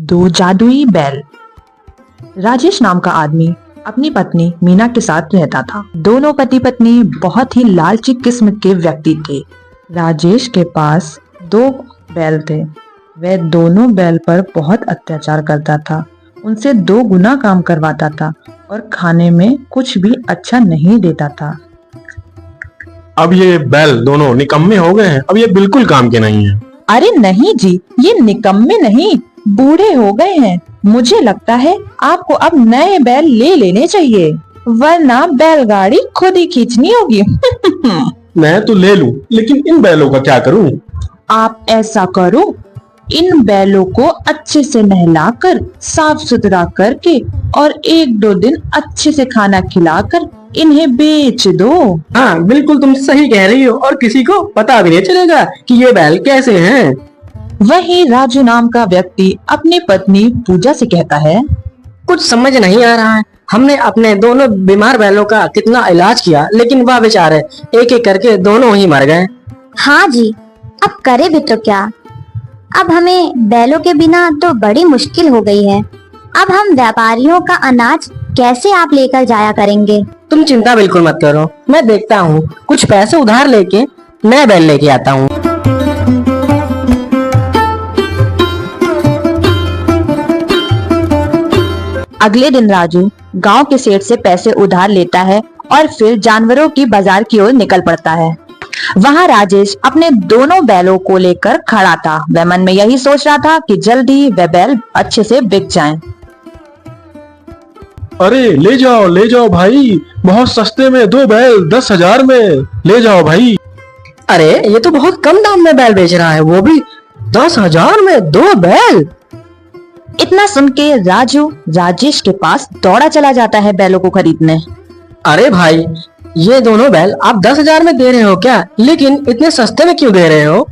दो जादुई बैल। राजेश नाम का आदमी अपनी पत्नी मीना के साथ रहता था। दोनों पति पत्नी बहुत ही लालची किस्म के व्यक्ति थे। राजेश के पास दो बैल थे। वह दोनों बैल पर बहुत अत्याचार करता था, उनसे 2 गुना काम करवाता था और खाने में कुछ भी अच्छा नहीं देता था। अब ये बैल दोनों निकम्मे हो गए हैं, अब ये बिल्कुल काम के नहीं है। अरे नहीं जी, ये निकम्मे नहीं, बूढ़े हो गए हैं। मुझे लगता है आपको अब नए बैल ले लेने चाहिए, वरना बैलगाड़ी खुद ही खींचनी होगी। मैं तो ले लूं, लेकिन इन बैलों का क्या करूं? आप ऐसा करो, इन बैलों को अच्छे से नहलाकर, साफ सुथरा करके और 1-2 दिन अच्छे से खाना खिलाकर इन्हें बेच दो। हाँ बिल्कुल, तुम सही कह रही हो और किसी को पता भी नहीं चलेगा कि ये बैल कैसे हैं। वही राजू नाम का व्यक्ति अपनी पत्नी पूजा से कहता है, कुछ समझ नहीं आ रहा है। हमने अपने दोनों बीमार बैलों का कितना इलाज किया, लेकिन वह बेचारे एक एक करके दोनों ही मर गए। हाँ जी, अब करे भी तो क्या। अब हमें बैलों के बिना तो बड़ी मुश्किल हो गई है। अब हम व्यापारियों का अनाज कैसे आप लेकर जाया करेंगे? तुम चिंता बिल्कुल मत करो, मैं देखता हूँ कुछ पैसे उधार लेके नया बैल लेके आता हूँ। अगले दिन राजू गांव के सेठ से पैसे उधार लेता है और फिर जानवरों की बाजार की ओर निकल पड़ता है। वहां राजेश अपने दोनों बैलों को लेकर खड़ा था। वह मन में यही सोच रहा था कि जल्द ही वह बैल अच्छे से बिक जाएं। अरे ले जाओ भाई, बहुत सस्ते में 2 बैल 10,000 में ले जाओ भाई। अरे ये तो बहुत कम दाम में बैल बेच रहा है, वो भी 10,000 में 2 बैल। इतना सुन के राजू राजेश के पास दौड़ा चला जाता है बैलों को खरीदने। अरे भाई, ये दोनों बैल आप 10,000 में दे रहे हो क्या? लेकिन इतने सस्ते में क्यों दे रहे हो?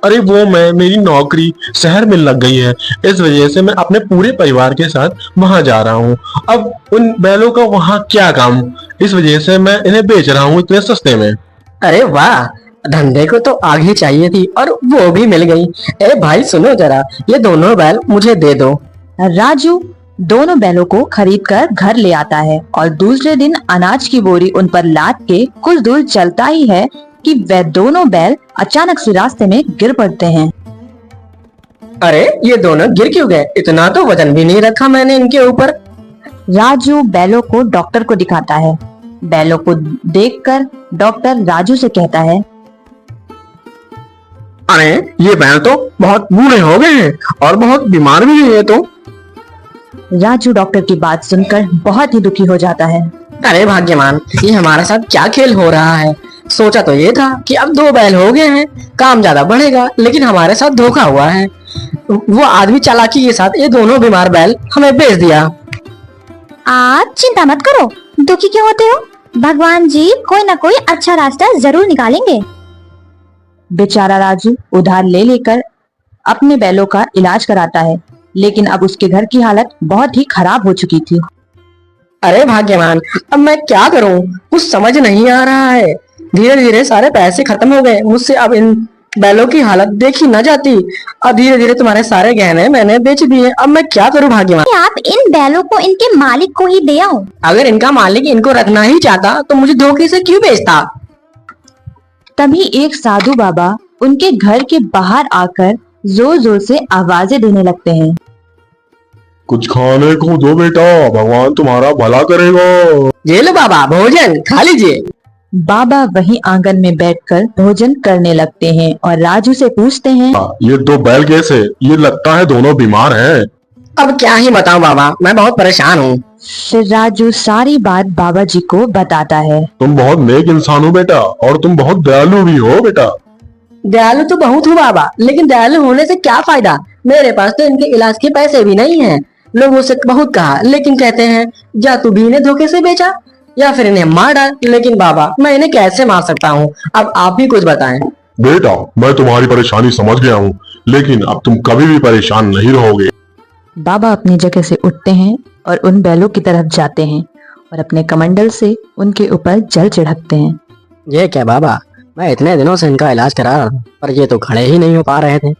अरे वो मेरी नौकरी शहर में लग गई है, इस वजह से मैं अपने पूरे परिवार के साथ वहां जा रहा हूँ। अब उन बैलों का वहां क्या काम, इस वजह से मैं इन्हें बेच रहा हूँ इतने सस्ते में। अरे वाह, धंधे को तो आग ही चाहिए थी और वो भी मिल गई। ए भाई सुनो जरा, ये दोनों बैल मुझे दे दो। राजू दोनों बैलों को खरीद कर घर ले आता है और दूसरे दिन अनाज की बोरी उन पर लाद के कुछ दूर चलता ही है कि वह दोनों बैल अचानक से रास्ते में गिर पड़ते हैं। अरे ये दोनों गिर क्यों गए? इतना तो वजन भी नहीं रखा मैंने इनके ऊपर। राजू बैलों को डॉक्टर को दिखाता है। बैलों को देखकर डॉक्टर राजू से कहता है, अरे ये बैल तो बहुत बूढ़े हो गए हैं और बहुत बीमार भी हैं। तो राजू डॉक्टर की बात सुनकर बहुत ही दुखी हो जाता है। अरे भाग्यवान, ये हमारे साथ क्या खेल हो रहा है? सोचा तो ये था कि अब 2 बैल हो गए हैं, काम ज्यादा बढ़ेगा, लेकिन हमारे साथ धोखा हुआ है। वो आदमी चालाकी के साथ ये दोनों बीमार बैल हमें बेच दिया। आप चिंता मत करो, दुखी क्यों होते हो? भगवान जी कोई ना कोई अच्छा रास्ता जरूर निकालेंगे। बेचारा राजू उधार ले लेकर अपने बैलों का इलाज कराता है, लेकिन अब उसके घर की हालत बहुत ही खराब हो चुकी थी। अरे भाग्यवान, अब मैं क्या करूं? कुछ समझ नहीं आ रहा है। धीरे धीरे सारे पैसे खत्म हो गए मुझसे, अब इन बैलों की हालत देखी न जाती। अब धीरे धीरे तुम्हारे सारे गहने मैंने बेच दिए। अब मैं क्या करूं भाग्यवान? आप इन बैलों को इनके मालिक को ही दे आओ। अगर इनका मालिक इनको रखना ही चाहता तो मुझे धोखे से क्यों बेचता? तभी एक साधु बाबा उनके घर के बाहर आकर जोर जोर से आवाजें देने लगते हैं। कुछ खाने को दो बेटा, भगवान तुम्हारा भला करेगा। ये लो बाबा, भोजन खा लीजिए। बाबा वहीं आंगन में बैठकर भोजन करने लगते हैं और राजू से पूछते हैं, ये 2 बैल कैसे? ये लगता है दोनों बीमार हैं। अब क्या ही बताऊं बाबा, मैं बहुत परेशान हूँ। फिर राजू सारी बात बाबा जी को बताता है। तुम बहुत नेक इंसान हो बेटा, और तुम बहुत दयालु भी हो बेटा। दयालु तो बहुत हूँ बाबा, लेकिन दयालु होने से क्या फायदा? मेरे पास तो इनके इलाज के पैसे भी नहीं हैं। लोगों से बहुत कहा, लेकिन कहते हैं या तू भी इन्हें धोखे से बेचा या फिर इन्हें मार डाल। लेकिन बाबा, मैं इन्हें कैसे मार सकता हूँ? अब आप ही कुछ बताएं। बेटा, मैं तुम्हारी परेशानी समझ गया हूँ, लेकिन अब तुम कभी भी परेशान नहीं रहोगे। बाबा अपनी जगह से उठते हैं और उन बैलों की तरफ जाते हैं और अपने कमंडल से उनके ऊपर जल छिड़कते हैं। ये क्या बाबा, मैं इतने दिनों से इनका इलाज करा रहा था, पर ये तो खड़े ही नहीं हो पा रहे थे।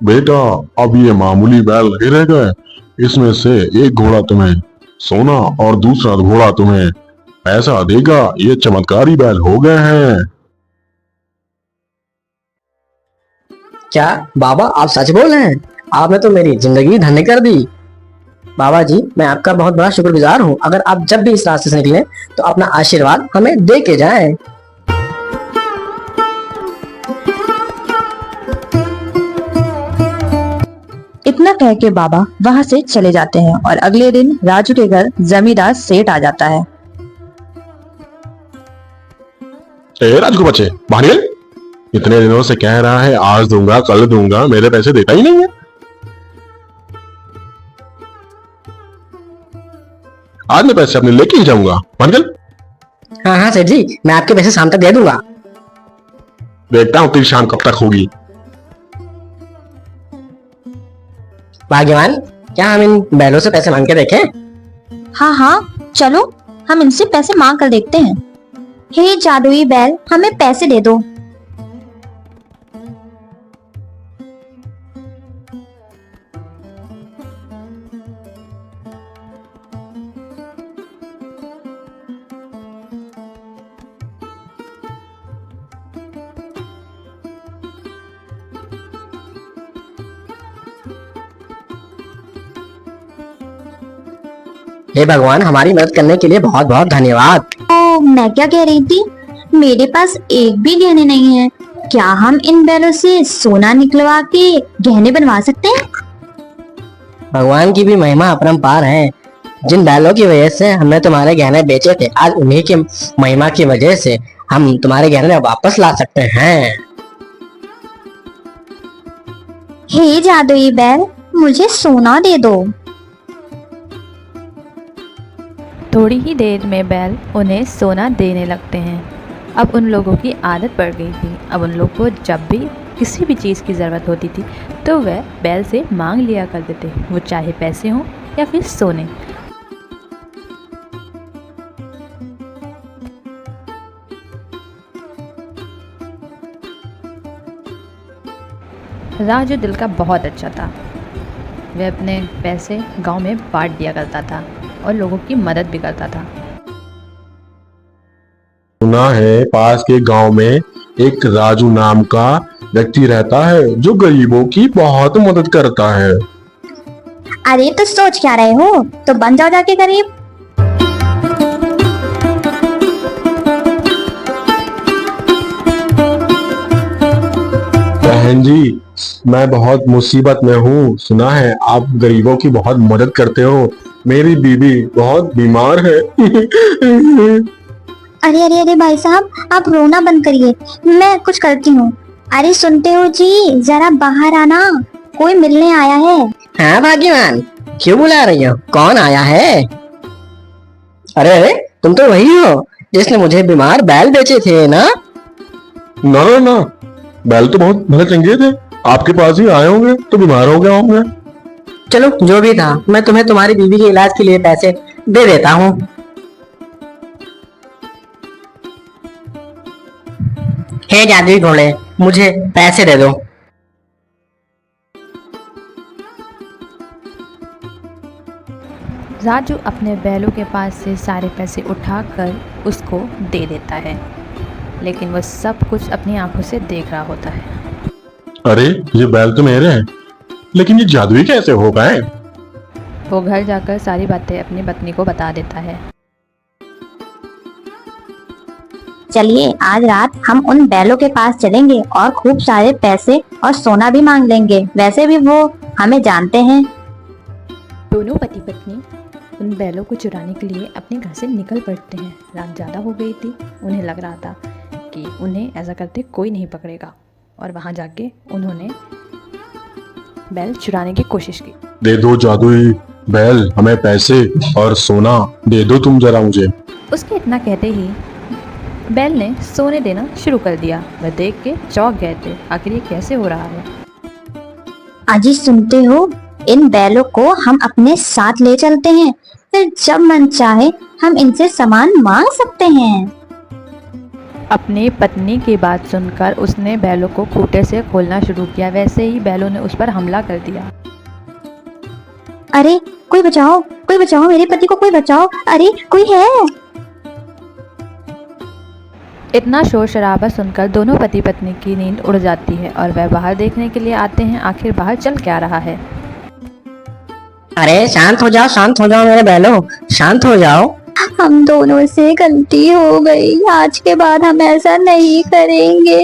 बेटा, अब ये मामूली बैल नहीं रह गए। इसमें से एक घोड़ा तुम्हें सोना और दूसरा घोड़ा तुम्हें पैसा देगा। ये चमत्कारी बैल हो गए हैं। क्या बाबा, आप सच बोल रहे हैं? आपने तो मेरी जिंदगी धन्य कर दी। बाबा जी, मैं आपका बहुत बड़ा शुक्रगुजार हूँ। अगर आप जब भी इस रास्ते से निकलें तो अपना आशीर्वाद हमें दे के जाएं। इतना कह के बाबा वहाँ से चले जाते हैं और अगले दिन राजू के घर जमींदार सेठ आ जाता है। ए राजू के बच्चे, बाहर निकल। इतने दिनों से कह रहा है आज दूंगा कल दूंगा, मेरे पैसे देता ही नहीं है। आज मैं पैसे अपने लेके ही जाऊंगा, बाहर निकल। हाँ हाँ सेठ जी, मैं आपके पैसे शाम तक दे दूंगा। देखता हूँ तेरी शाम कब तक होगी। भाग्यवान, क्या हम इन बैलों से पैसे मांग के देखें? हाँ हाँ, चलो हम इनसे पैसे मांग कर देखते हैं। हे जादुई बैल, हमें पैसे दे दो। हे भगवान, हमारी मदद करने के लिए बहुत बहुत धन्यवाद। तो मैं क्या कह रही थी, मेरे पास एक भी गहने नहीं है। क्या हम इन बैलों से सोना निकलवा के गहने बनवा सकते हैं? भगवान की भी महिमा अपरंपार है। जिन बैलों की वजह से हमने तुम्हारे गहने बेचे थे, आज उन्हीं की महिमा की वजह से हम तुम्हारे गहने वापस ला सकते हैं। हे जादुई बैल, मुझे सोना दे दो। थोड़ी ही देर में बैल उन्हें सोना देने लगते हैं। अब उन लोगों की आदत पड़ गई थी। अब उन लोगों को जब भी किसी भी चीज़ की ज़रूरत होती थी तो वह बैल से मांग लिया करते थे, वो चाहे पैसे हों या फिर सोने। राजू दिल का बहुत अच्छा था। वह अपने पैसे गांव में बांट दिया करता था और लोगों की मदद भी करता था। सुना है पास के गांव में एक राजू नाम का व्यक्ति रहता है जो गरीबों की बहुत मदद करता है। अरे तो सोच क्या रहे हो, तो बन जाओ जाके गरीब। बहन जी, मैं बहुत मुसीबत में हूँ। सुना है आप गरीबों की बहुत मदद करते हो। मेरी बीवी बहुत बीमार है। अरे अरे अरे भाई साहब, आप रोना बंद करिए, मैं कुछ करती हूँ। अरे सुनते हो जी, जरा बाहर आना, कोई मिलने आया है। हाँ भाग्यवान, क्यों बुला रही हो? कौन आया है? अरे अरे, तुम तो वही हो जिसने मुझे बीमार बैल बेचे थे ना? ना ना ना, बैल तो बहुत भले चंगे थे, आपके पास ही आए होंगे तो बीमार हो गए होंगे। चलो जो भी था, मैं तुम्हें तुम्हारी बीवी के इलाज के लिए पैसे दे देता हूँ। हे जादुई घोड़े, मुझे पैसे दे दो। राजू अपने बैलों के पास से सारे पैसे उठाकर उसको दे देता है, लेकिन वह सब कुछ अपनी आंखों से देख रहा होता है। अरे ये बैल तो मेरे हैं, लेकिन ये जादुई कैसे हो गए? वो घर जाकर सारी बातें अपनी पत्नी को बता देता है। चलिए आज रात हम उन बैलों के पास चलेंगे और खूब सारे पैसे और सोना भी मांग लेंगे। वैसे भी वो हमें जानते हैं। दोनों पति पत्नी उन बैलों को चुराने के लिए अपने घर से निकल पड़ते हैं। रात ज़्यादा हो गई थी, उन्हें लग रहा था कि उन्हें ऐसा करते कोई नहीं पकड़ेगा, और वहाँ जाके उन्होंने बैल चुराने की कोशिश की। दे दो जादुई बैल, हमें पैसे और सोना दे दो तुम जरा मुझे। उसके इतना कहते ही बैल ने सोने देना शुरू कर दिया। वह देख के चौंक गए थे, आखिर ये कैसे हो रहा है। अजी सुनते हो, इन बैलों को हम अपने साथ ले चलते हैं, फिर जब मन चाहे हम इनसे सामान मांग सकते हैं। अपनी पत्नी की बात सुनकर उसने बैलों को खूंटे से खोलना शुरू किया। वैसे ही बैलों ने उस पर हमला कर दिया। अरे कोई बचाओ मेरे पति को, कोई बचाओ, अरे कोई है। इतना शोर शराबा सुनकर दोनों पति पत्नी की नींद उड़ जाती है और वह बाहर देखने के लिए आते हैं आखिर बाहर चल क्या रहा है। अरे शांत हो जाओ मेरे बैलो, शांत हो जाओ। हम दोनों से गलती हो गई, आज के बाद हम ऐसा नहीं करेंगे।